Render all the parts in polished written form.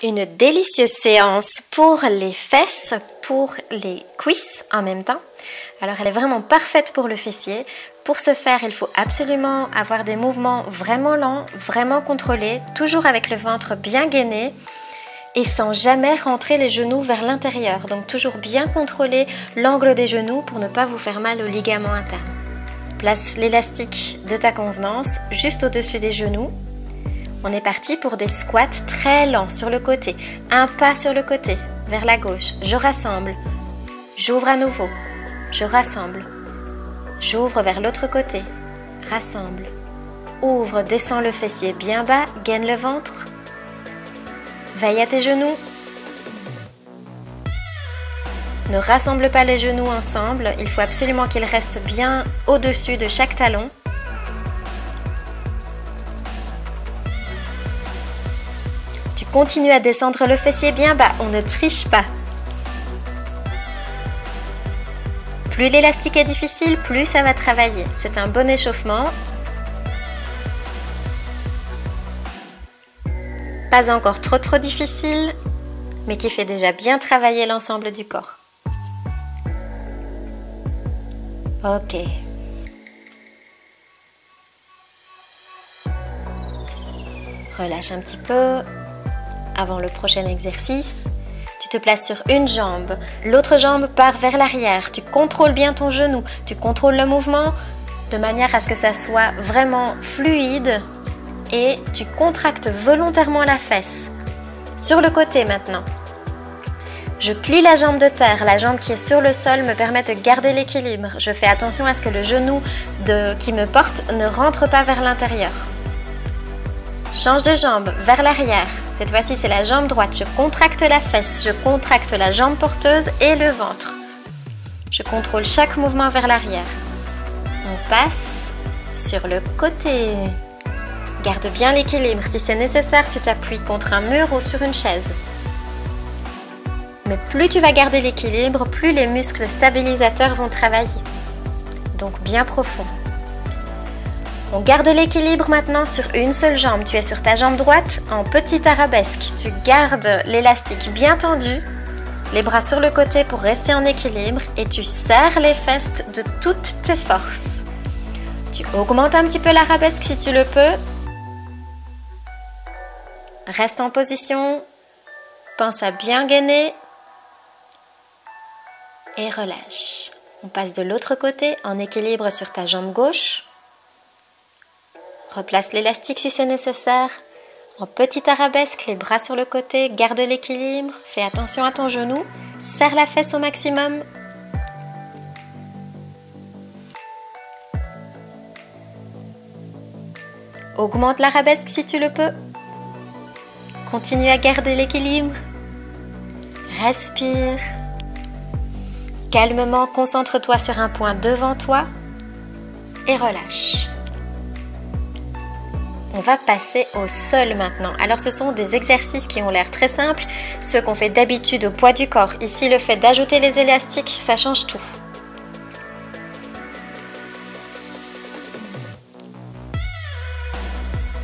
Une délicieuse séance pour les fesses, pour les cuisses en même temps. Alors elle est vraiment parfaite pour le fessier. Pour ce faire, il faut absolument avoir des mouvements vraiment lents, vraiment contrôlés, toujours avec le ventre bien gainé et sans jamais rentrer les genoux vers l'intérieur. Donc toujours bien contrôler l'angle des genoux pour ne pas vous faire mal aux ligaments internes. Place l'élastique de ta convenance juste au-dessus des genoux. On est parti pour des squats très lents sur le côté. Un pas sur le côté, vers la gauche. Je rassemble. J'ouvre à nouveau. Je rassemble. J'ouvre vers l'autre côté. Rassemble. Ouvre, descends le fessier bien bas, gaine le ventre. Veille à tes genoux. Ne rassemble pas les genoux ensemble. Il faut absolument qu'ils restent bien au-dessus de chaque talon. Continue à descendre le fessier bien bas, on ne triche pas. Plus l'élastique est difficile, plus ça va travailler. C'est un bon échauffement. Pas encore trop difficile, mais qui fait déjà bien travailler l'ensemble du corps. Ok. Relâche un petit peu. Avant le prochain exercice, tu te places sur une jambe, l'autre jambe part vers l'arrière, tu contrôles bien ton genou, tu contrôles le mouvement de manière à ce que ça soit vraiment fluide et tu contractes volontairement la fesse. Sur le côté maintenant, je plie la jambe de terre, la jambe qui est sur le sol me permet de garder l'équilibre. Je fais attention à ce que le genou qui me porte ne rentre pas vers l'intérieur. Change de jambe vers l'arrière. Cette fois-ci, c'est la jambe droite. Je contracte la fesse, je contracte la jambe porteuse et le ventre. Je contrôle chaque mouvement vers l'arrière. On passe sur le côté. Garde bien l'équilibre. Si c'est nécessaire, tu t'appuies contre un mur ou sur une chaise. Mais plus tu vas garder l'équilibre, plus les muscles stabilisateurs vont travailler. Donc bien profond. On garde l'équilibre maintenant sur une seule jambe. Tu es sur ta jambe droite en petite arabesque. Tu gardes l'élastique bien tendu, les bras sur le côté pour rester en équilibre et tu serres les fesses de toutes tes forces. Tu augmentes un petit peu l'arabesque si tu le peux. Reste en position. Pense à bien gainer. Et relâche. On passe de l'autre côté en équilibre sur ta jambe gauche. Replace l'élastique si c'est nécessaire. En petite arabesque, les bras sur le côté, garde l'équilibre. Fais attention à ton genou. Serre la fesse au maximum. Augmente l'arabesque si tu le peux. Continue à garder l'équilibre. Respire. Calmement, concentre-toi sur un point devant toi. Et relâche. On va passer au sol maintenant. Alors ce sont des exercices qui ont l'air très simples, ceux qu'on fait d'habitude au poids du corps. Ici, le fait d'ajouter les élastiques, ça change tout.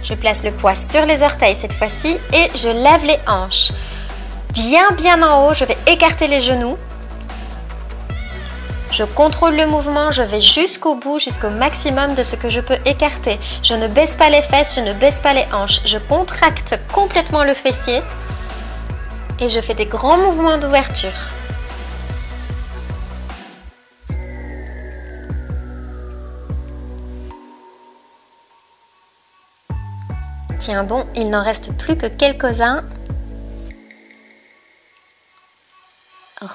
Je place le poids sur les orteils cette fois-ci et je lève les hanches. Bien en haut, je vais écarter les genoux. Je contrôle le mouvement, je vais jusqu'au bout, jusqu'au maximum de ce que je peux écarter. Je ne baisse pas les fesses, je ne baisse pas les hanches. Je contracte complètement le fessier et je fais des grands mouvements d'ouverture. Tiens bon, il n'en reste plus que quelques-uns.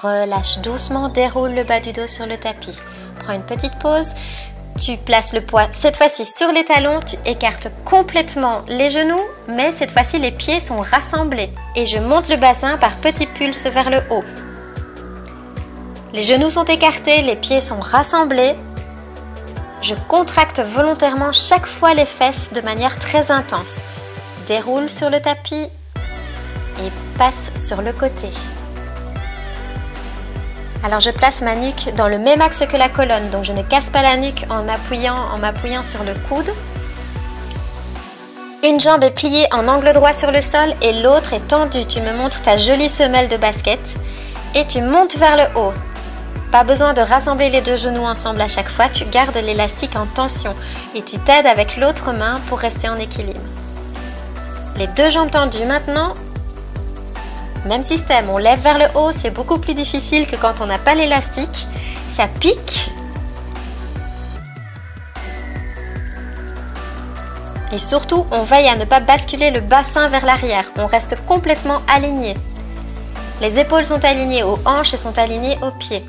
Relâche doucement, déroule le bas du dos sur le tapis. Prends une petite pause. Tu places le poids cette fois-ci sur les talons. Tu écartes complètement les genoux, mais cette fois-ci les pieds sont rassemblés. Et je monte le bassin par petits pulses vers le haut. Les genoux sont écartés, les pieds sont rassemblés. Je contracte volontairement chaque fois les fesses de manière très intense. Déroule sur le tapis et passe sur le côté. Alors je place ma nuque dans le même axe que la colonne, donc je ne casse pas la nuque en m'appuyant sur le coude. Une jambe est pliée en angle droit sur le sol et l'autre est tendue. Tu me montres ta jolie semelle de basket et tu montes vers le haut. Pas besoin de rassembler les deux genoux ensemble à chaque fois, tu gardes l'élastique en tension et tu t'aides avec l'autre main pour rester en équilibre. Les deux jambes tendues maintenant. Même système, on lève vers le haut, c'est beaucoup plus difficile que quand on n'a pas l'élastique. Ça pique. Et surtout, on veille à ne pas basculer le bassin vers l'arrière. On reste complètement aligné. Les épaules sont alignées aux hanches et sont alignées aux pieds.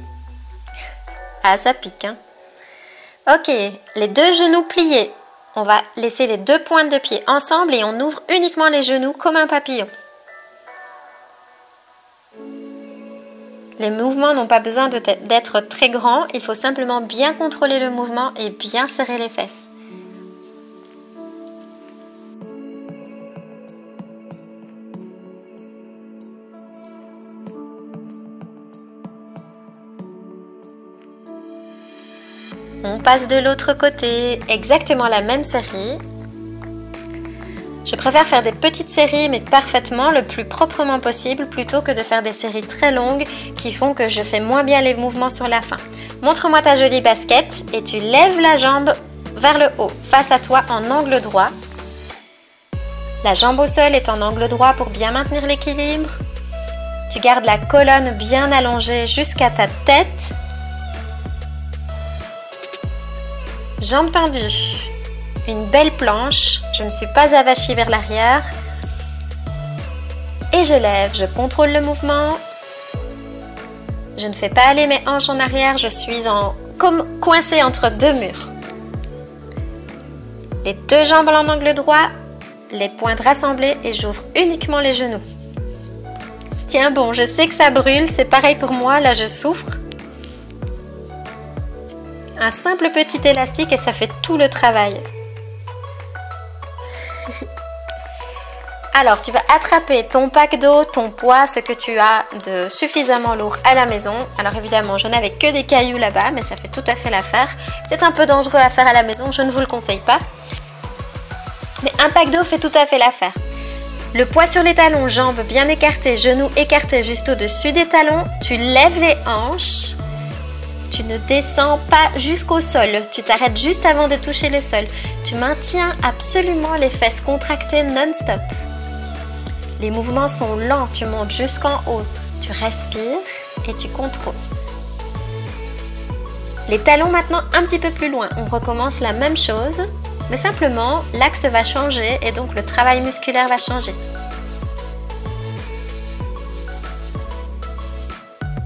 Ah, ça pique, hein. Ok, les deux genoux pliés. On va laisser les deux pointes de pied ensemble et on ouvre uniquement les genoux comme un papillon. Les mouvements n'ont pas besoin d'être très grands, il faut simplement bien contrôler le mouvement et bien serrer les fesses. On passe de l'autre côté, exactement la même série. Je préfère faire des petites séries mais parfaitement, le plus proprement possible, plutôt que de faire des séries très longues qui font que je fais moins bien les mouvements sur la fin. Montre-moi ta jolie basket et tu lèves la jambe vers le haut, face à toi en angle droit. La jambe au sol est en angle droit pour bien maintenir l'équilibre. Tu gardes la colonne bien allongée jusqu'à ta tête. Jambes tendues. Une belle planche, je ne suis pas avachie vers l'arrière. Et je lève, je contrôle le mouvement. Je ne fais pas aller mes hanches en arrière, je suis comme coincée entre deux murs. Les deux jambes en angle droit, les pointes rassemblées et j'ouvre uniquement les genoux. Tiens bon, je sais que ça brûle, c'est pareil pour moi, là je souffre. Un simple petit élastique et ça fait tout le travail. Alors, tu vas attraper ton pack d'eau, ton poids, ce que tu as de suffisamment lourd à la maison. Alors évidemment, je n'avais que des cailloux là-bas, mais ça fait tout à fait l'affaire. C'est un peu dangereux à faire à la maison, je ne vous le conseille pas. Mais un pack d'eau fait tout à fait l'affaire. Le poids sur les talons, jambes bien écartées, genoux écartés juste au-dessus des talons. Tu lèves les hanches. Tu ne descends pas jusqu'au sol, tu t'arrêtes juste avant de toucher le sol. Tu maintiens absolument les fesses contractées non-stop. Les mouvements sont lents, tu montes jusqu'en haut. Tu respires et tu contrôles. Les talons maintenant un petit peu plus loin. On recommence la même chose, mais simplement l'axe va changer et donc le travail musculaire va changer.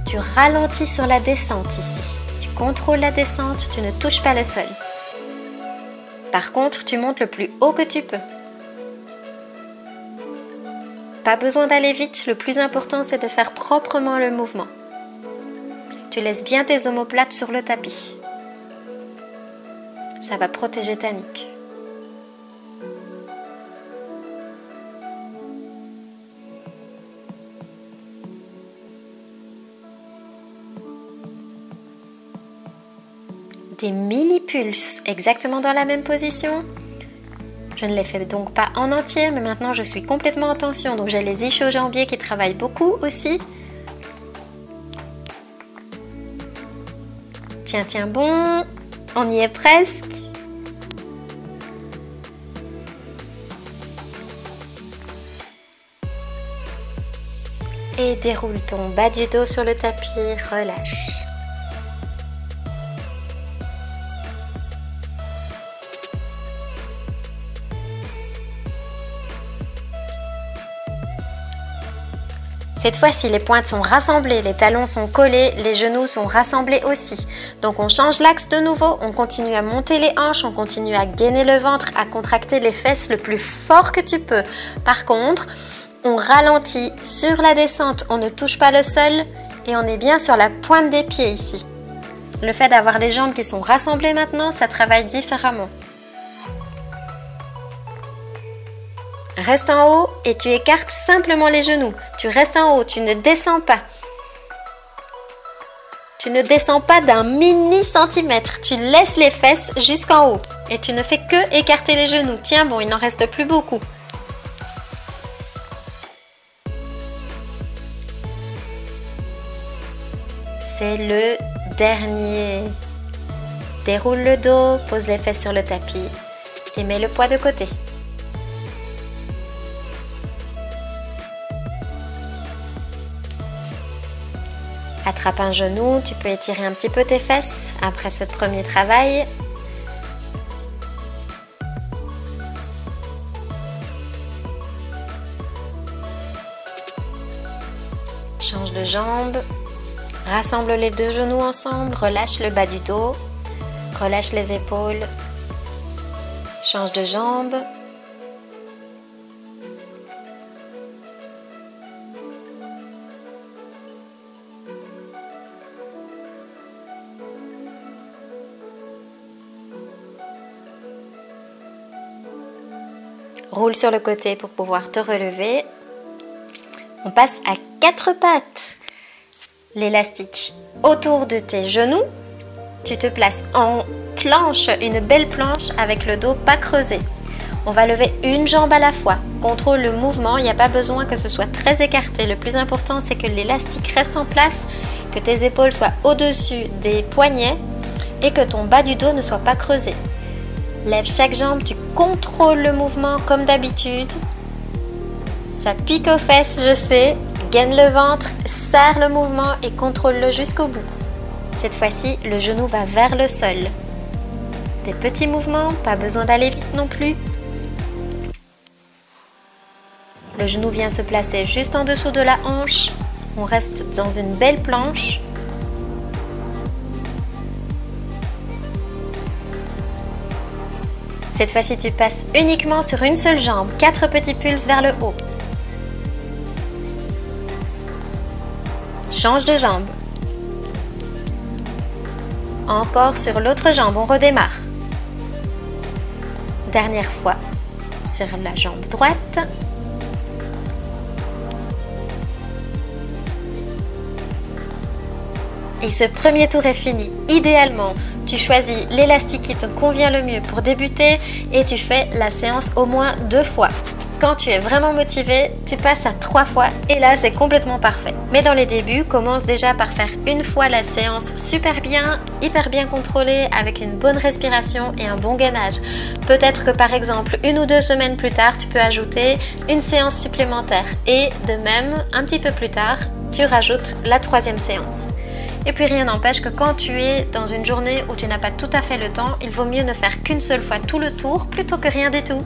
Tu ralentis sur la descente ici. Tu contrôles la descente, tu ne touches pas le sol. Par contre, tu montes le plus haut que tu peux. Pas besoin d'aller vite, le plus important c'est de faire proprement le mouvement. Tu laisses bien tes omoplates sur le tapis. Ça va protéger ta nuque. Des mini-pulses exactement dans la même position. Je ne les fais donc pas en entier, mais maintenant je suis complètement en tension, donc j'ai les ischio-jambiers qui travaillent beaucoup aussi. Tiens, tiens bon, on y est presque. Et déroule ton bas du dos sur le tapis, relâche. Cette fois-ci, les pointes sont rassemblées, les talons sont collés, les genoux sont rassemblés aussi. Donc on change l'axe de nouveau, on continue à monter les hanches, on continue à gainer le ventre, à contracter les fesses le plus fort que tu peux. Par contre, on ralentit sur la descente, on ne touche pas le sol et on est bien sur la pointe des pieds ici. Le fait d'avoir les jambes qui sont rassemblées maintenant, ça travaille différemment. Reste en haut et tu écartes simplement les genoux. Tu restes en haut, tu ne descends pas. Tu Tu ne descends pas d'un mini centimètre, tu laisses les fesses jusqu'en haut. Et tu ne fais que écarter les genoux. Tiens bon, il n'en reste plus beaucoup. C'est le dernier. Déroule le dos, pose les fesses sur le tapis et mets le poids de côté. Attrape un genou, tu peux étirer un petit peu tes fesses après ce premier travail. Change de jambe, rassemble les deux genoux ensemble, relâche le bas du dos, relâche les épaules, change de jambe. Roule sur le côté pour pouvoir te relever. On passe à 4 pattes. L'élastique autour de tes genoux. Tu te places en planche, une belle planche avec le dos pas creusé. On va lever une jambe à la fois. Contrôle le mouvement, il n'y a pas besoin que ce soit très écarté. Le plus important, c'est que l'élastique reste en place, que tes épaules soient au-dessus des poignets et que ton bas du dos ne soit pas creusé. Lève chaque jambe, tu contrôles le mouvement comme d'habitude. Ça pique aux fesses, je sais. Gaine le ventre, serre le mouvement et contrôle-le jusqu'au bout. Cette fois-ci, le genou va vers le sol. Des petits mouvements, pas besoin d'aller vite non plus. Le genou vient se placer juste en dessous de la hanche. On reste dans une belle planche. Cette fois-ci, tu passes uniquement sur une seule jambe. 4 petits pulses vers le haut. Change de jambe. Encore sur l'autre jambe, on redémarre. Dernière fois sur la jambe droite. Et ce premier tour est fini. Idéalement, tu choisis l'élastique qui te convient le mieux pour débuter et tu fais la séance au moins 2 fois. Quand tu es vraiment motivé, tu passes à 3 fois et là c'est complètement parfait. Mais dans les débuts, commence déjà par faire une fois la séance super bien, hyper bien contrôlée, avec une bonne respiration et un bon gainage. Peut-être que par exemple, 1 ou 2 semaines plus tard, tu peux ajouter une séance supplémentaire. Et de même, un petit peu plus tard, tu rajoutes la 3e séance. Et puis rien n'empêche que quand tu es dans une journée où tu n'as pas tout à fait le temps, il vaut mieux ne faire qu'une seule fois tout le tour plutôt que rien du tout.